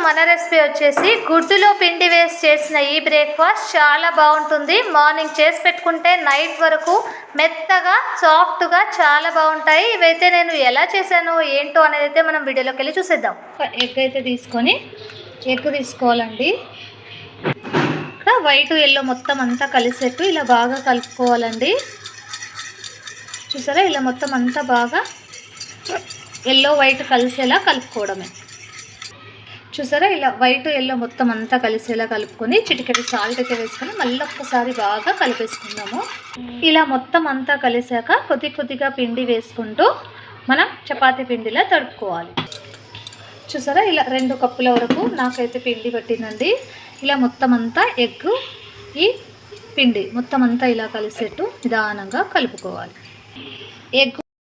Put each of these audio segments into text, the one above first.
మన రెసిపీ వచ్చేసి గుడ్డులో పిండి వేసి చేసిన ఈ బ్రేక్ఫాస్ట్ చాలా బాగుంటుంది. మార్నింగ్ చేసి పెట్టుకుంటే నైట్ వరకు మెత్తగా సాఫ్ట్గా చాలా బాగుంటాయి. ఇవైతే నేను ఎలా చేశాను ఏంటో అనేది అయితే మనం వీడియోలోకి వెళ్ళి చూసేద్దాం. ఎగ్ అయితే తీసుకొని ఎగ్ తీసుకోవాలండి. ఇక్కడ వైట్ ఎల్లో మొత్తం అంతా కలిసేట్టు ఇలా బాగా కలుపుకోవాలండి. చూసారా, ఇలా మొత్తం అంతా బాగా ఎల్లో వైట్ కలిసేలా కలుపుకోవడమే. చూసారా, ఇలా వైట్ ఎల్లో మొత్తం అంతా కలిసేలా కలుపుకొని చిటికెడు సాల్ట్ అయితే వేసుకొని మళ్ళీ ఒక్కసారి బాగా కలిపేసుకుందాము. ఇలా మొత్తం అంతా కలిసాక కొద్ది కొద్దిగా పిండి వేసుకుంటూ మనం చపాతీ పిండిలా తడుపుకోవాలి. చూసారా, ఇలా 2 కప్పుల వరకు నాకైతే పిండి పట్టిందండి. ఇలా మొత్తం అంతా ఎగ్ ఈ పిండి మొత్తం అంతా ఇలా కలిసేట్టు నిదానంగా కలుపుకోవాలి.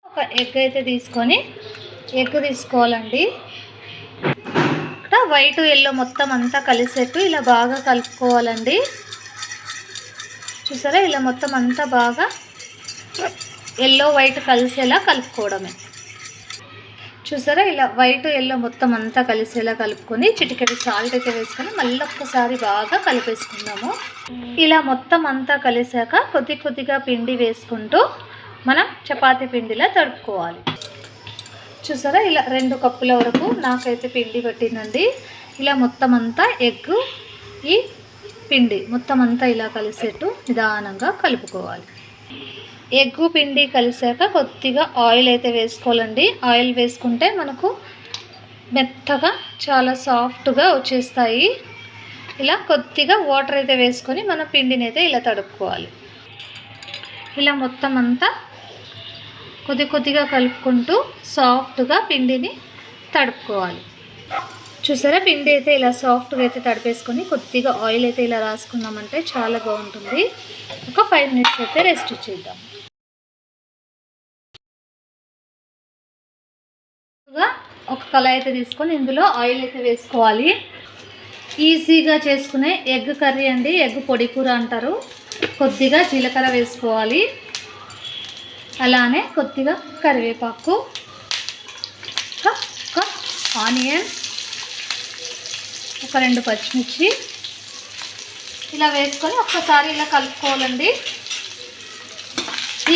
ఒక ఎగ్ అయితే తీసుకొని ఎగ్ తీసుకోవాలండి. ఇక్కడ వైట్ ఎల్లో మొత్తం అంతా కలిసేట్టు ఇలా బాగా కలుపుకోవాలండి. చూసారా, ఇలా మొత్తం అంతా బాగా ఎల్లో వైట్ కలిసేలా కలుపుకోవడమే. చూసారా, ఇలా వైట్ ఎల్లో మొత్తం అంతా కలిసేలా కలుపుకొని చిటికెడు సాల్ట్ అయితే వేసుకొని మళ్ళీ ఒక్కసారి బాగా కలిపేసుకుందాము. ఇలా మొత్తం అంతా కలిసాక కొద్ది కొద్దిగా పిండి వేసుకుంటూ మనం చపాతీ పిండిలా తడుపుకోవాలి. చూసారా, ఇలా 2 కప్పుల వరకు నాకైతే పిండి పట్టిందండి. ఇలా మొత్తం అంతా ఎగ్ ఈ పిండి మొత్తం అంతా ఇలా కలిసేట్టు నిదానంగా కలుపుకోవాలి. ఎగ్ పిండి కలిసాక కొద్దిగా ఆయిల్ అయితే వేసుకోవాలండి. ఆయిల్ వేసుకుంటే మనకు మెత్తగా చాలా సాఫ్ట్గా వచ్చేస్తాయి. ఇలా కొద్దిగా వాటర్ అయితే వేసుకొని మన పిండిని అయితే ఇలా తడుపుకోవాలి. ఇలా మొత్తం అంతా కొద్ది కొద్దిగా కలుపుకుంటూ సాఫ్ట్గా పిండిని తడుపుకోవాలి. చూసారా, పిండి అయితే ఇలా సాఫ్ట్గా అయితే తడిపేసుకొని కొద్దిగా ఆయిల్ అయితే ఇలా రాసుకున్నామంటే చాలా బాగుంటుంది. ఒక 5 మినిట్స్ అయితే రెస్ట్ ఇచ్చేద్దాం. ఒక కళాయి అయితే తీసుకొని ఇందులో ఆయిల్ అయితే వేసుకోవాలి. ఈజీగా చేసుకునే ఎగ్ కర్రీ అండి, ఎగ్ పొడి కూర అంటారు. కొద్దిగా జీలకర్ర వేసుకోవాలి, అలానే కొద్దిగా కరివేపాకు, ఒక ఆనియన్, ఒక 2 పచ్చిమిర్చి ఇలా వేసుకొని ఒక్కసారి ఇలా కలుపుకోవాలండి.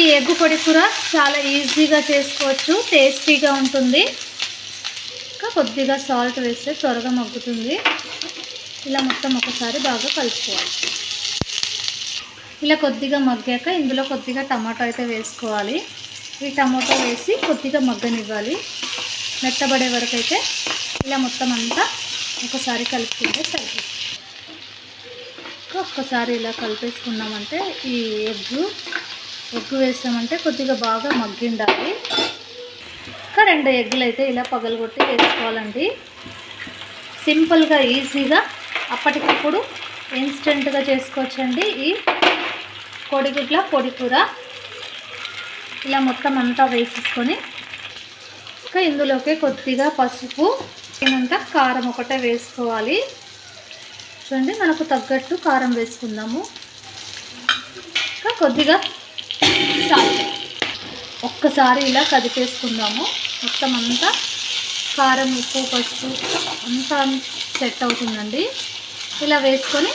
ఈ ఎగ్ పొడి కూర చాలా ఈజీగా చేసుకోవచ్చు, టేస్టీగా ఉంటుంది. ఇంకా కొద్దిగా సాల్ట్ వేస్తే త్వరగా మగ్గుతుంది. ఇలా మొత్తం ఒకసారి బాగా కలుపుకోవాలి. ఇలా కొద్దిగా మగ్గాక ఇందులో కొద్దిగా టమాటో అయితే వేసుకోవాలి. ఈ టమాటో వేసి కొద్దిగా మగ్గనివ్వాలి. మెత్తబడే వరకు అయితే ఇలా మొత్తం అంతా ఒకసారి కలుపుకుంటే సరిపోతుంది. ఒక్కసారి ఇలా కలిపేసుకున్నామంటే ఈ ఎగ్ వేసామంటే కొద్దిగా బాగా మగ్గిండాలి. ఇంకా 2 ఎగ్గులు అయితే ఇలా పగలగొట్టి వేసుకోవాలండి. సింపుల్గా ఈజీగా అప్పటికప్పుడు ఇన్స్టెంట్గా చేసుకోవచ్చండి ఈ కోడిగుడ్ల పొడి కూర. ఇలా మొత్తం అంతా వేసేసుకొని ఇంకా ఇందులోకి కొద్దిగా పసుపు, తగినంత కారం ఒకటే వేసుకోవాలి. చూడండి, మనకు తగ్గట్టు కారం వేసుకుందాము. ఇంకా కొద్దిగా సాల్ట్ ఒక్కసారి ఇలా కదిపేసుకుందాము. మొత్తం అంతా కారం, ఉప్పు, పసుపు అంతా సెట్ అవుతుందండి. ఇలా వేసుకొని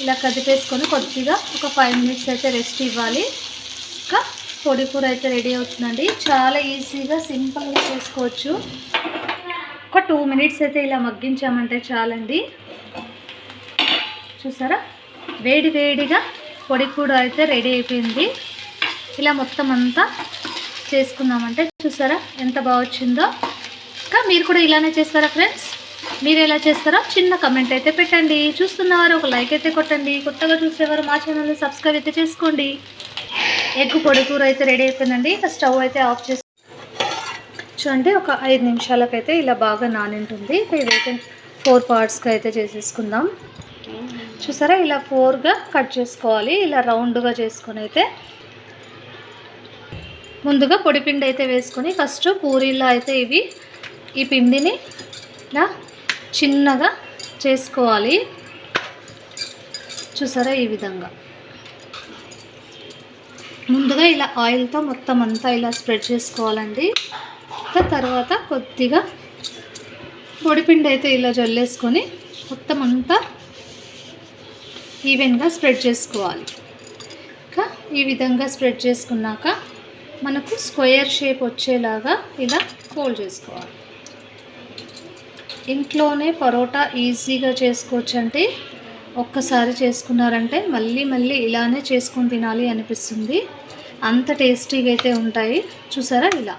ఇలా కదిపేసుకొని కొద్దిగా ఒక 5 మినిట్స్ అయితే రెస్ట్ ఇవ్వాలి. ఇంకా పొడి కూర అయితే రెడీ అవుతుందండి. చాలా ఈజీగా సింపుల్గా చేసుకోవచ్చు. ఒక 2 మినిట్స్ అయితే ఇలా మగ్గించామంటే చాలండి. చూసారా, వేడి వేడిగా పొడి కూర అయితే రెడీ అయిపోయింది. ఇలా మొత్తం అంతా చేసుకున్నామంటే చూసారా ఎంత బాగా వచ్చిందో. ఇంకా మీరు కూడా ఇలానే చేస్తారా ఫ్రెండ్స్? మీరు ఎలా చేస్తారో చిన్న కమెంట్ అయితే పెట్టండి. చూస్తున్నవారు ఒక లైక్ అయితే కొట్టండి. కొత్తగా చూసేవారు మా ఛానల్ని సబ్స్క్రైబ్ అయితే చేసుకోండి. ఎగ్ పొడి కూర అయితే రెడీ అయిపోయిందండి. ఇక స్టవ్ అయితే ఆఫ్ చేసి చూడండి, ఒక 5 నిమిషాలకైతే ఇలా బాగా నానింటుంది. ఇదైతే 4 పార్ట్స్గా అయితే చేసేసుకుందాం. చూసారా, ఇలా 4గా కట్ చేసుకోవాలి. ఇలా రౌండ్గా చేసుకొని అయితే ముందుగా పొడి పిండి అయితే వేసుకొని ఫస్ట్ పూరీలా అయితే ఈ పిండిని ఇలా చిన్నగా చేసుకోవాలి. చూసారా, ఈ విధంగా ముందుగా ఇలా ఆయిల్తో మొత్తం అంతా ఇలా స్ప్రెడ్ చేసుకోవాలండి. తర్వాత కొద్దిగా పొడిపిండి అయితే ఇలా జల్లేసుకొని మొత్తం అంతా ఈవెన్గా స్ప్రెడ్ చేసుకోవాలి. ఇంకా ఈ విధంగా స్ప్రెడ్ చేసుకున్నాక మనకు స్క్వేర్ షేప్ వచ్చేలాగా ఇలా ఫోల్డ్ చేసుకోవాలి. ఇంట్లోనే పరోటా ఈజీగా చేసుకోవచ్చంటే ఒక్కసారి చేసుకున్నారంటే మళ్ళీ మళ్ళీ ఇలానే చేసుకొని తినాలి అనిపిస్తుంది. అంత టేస్టీగా అయితే ఉంటాయి. చూసారా ఇలా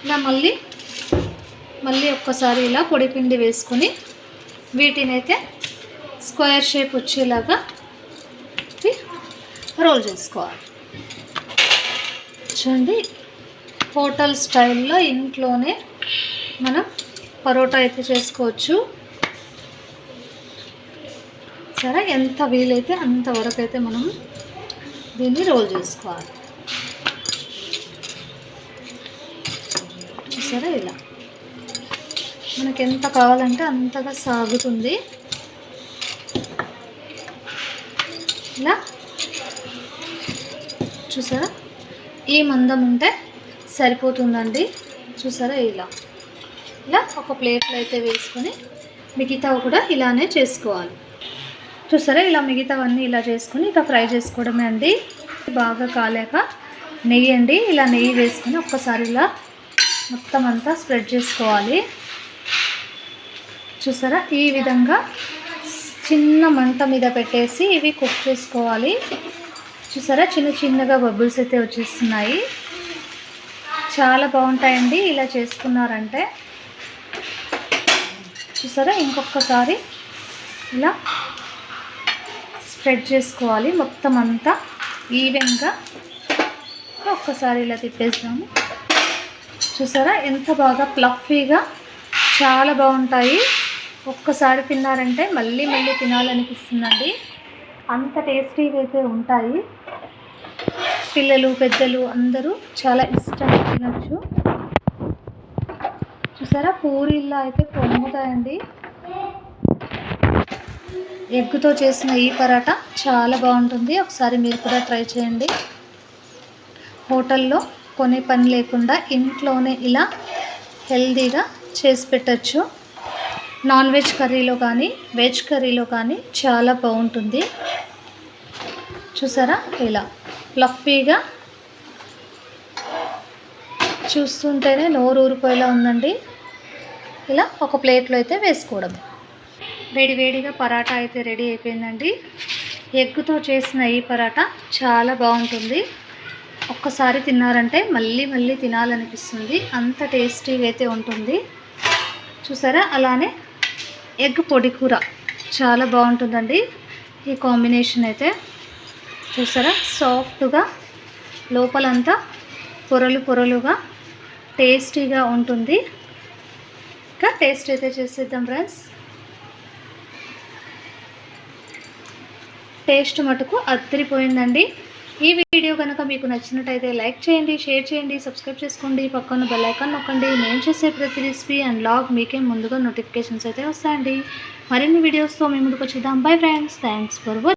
ఇలా మళ్ళీ ఒక్కసారి ఇలా పొడిపిండి వేసుకొని వీటినైతే స్క్వేర్ షేప్ వచ్చేలాగా రోల్ చేసుకోవాలి. చూడండి, హోటల్ స్టైల్లో ఇంట్లోనే మనం పరోటా అయితే చేసుకోవచ్చు. సరే, ఎంత వీలైతే అంతవరకు అయితే మనం దీన్ని రోల్ చేసుకోవాలి. చూసారా ఇలా మనకి ఎంత కావాలంటే అంతగా సాగుతుంది. ఇలా చూసారా, ఈ మందం ఉంటే సరిపోతుందండి. చూసారా ఇలా ఒక ప్లేట్లో అయితే వేసుకొని మిగతావి కూడా ఇలానే చేసుకోవాలి. చూసారా ఇలా మిగతావన్నీ ఇలా చేసుకొని ఇక ఫ్రై చేసుకోవడమే అండి. బాగా కాలేక నెయ్యి అండి, ఇలా నెయ్యి వేసుకొని ఒక్కసారి ఇలా మొత్తం అంతా స్ప్రెడ్ చేసుకోవాలి. చూసారా ఈ విధంగా చిన్న మంట మీద పెట్టేసి ఇవి కుక్ చేసుకోవాలి. చూసారా చిన్నగా బబుల్స్ అయితే వచ్చేస్తున్నాయి. చాలా బాగుంటాయండి ఇలా చేసుకున్నారంటే. చూసారా ఇంకొకసారి ఇలా స్ప్రెడ్ చేసుకోవాలి మొత్తం అంతా ఈవెన్గా. ఒక్కసారి ఇలా తిప్పేస్తాము. చూసారా ఎంత బాగా ఫ్లఫీగా చాలా బాగుంటాయి. ఒక్కసారి తిన్నారంటే మళ్ళీ మళ్ళీ తినాలనిపిస్తుందండి. అంత టేస్టీగా అయితే ఉంటాయి. పిల్లలు పెద్దలు అందరూ చాలా ఇష్టంగా తినచ్చు. చూసారా పూరీల్లో అయితే పొంగుతాయండి. ఎగ్గుతో చేసిన ఈ పరాటా చాలా బాగుంటుంది. ఒకసారి మీరు కూడా ట్రై చేయండి. హోటల్లో కొనే పని లేకుండా ఇంట్లోనే ఇలా హెల్తీగా చేసి పెట్టచ్చు. నాన్ వెజ్ కర్రీలో కానీ వెజ్ కర్రీలో కానీ చాలా బాగుంటుంది. చూసారా ఇలా ఫ్లఫీగా చూస్తుంటేనే నోరు ఊరిపోయేలా ఉందండి. ఇలా ఒక ప్లేట్లో అయితే వేసుకోవడం. వేడివేడిగా పరాటా అయితే రెడీ అయిపోయిందండి. ఎగ్గుతో చేసిన ఈ పరాటా చాలా బాగుంటుంది. ఒక్కసారి తిన్నారంటే మళ్ళీ మళ్ళీ తినాలనిపిస్తుంది. అంత టేస్టీగా అయితే ఉంటుంది. చూసారా అలానే ఎగ్ పొడి కూర చాలా బాగుంటుందండి. ఈ కాంబినేషన్ అయితే చూసారా సాఫ్ట్గా లోపలంతా పొరలుగా టేస్టీగా ఉంటుంది. ఇంకా టేస్ట్ అయితే చేసేద్దాం ఫ్రెండ్స్. టేస్ట్ మటుకు అదిరిపోయిందండి. ఈ వీడియో కనుక మీకు నచ్చినట్టయితే లైక్ చేయండి, షేర్ చేయండి, సబ్స్క్రైబ్ చేసుకోండి, పక్కన బెల్ ఐకాన్ నొక్కండి. నేను చేసే ప్రతి రెసిపీ అండ్ వ్లాగ్ మీకే ముందుగా నోటిఫికేషన్స్ అయితే వస్తాయండి. మరిన్ని వీడియోస్తో మీ ముందుకు వచ్చేద్దాం. Bye friends, thanks for watching.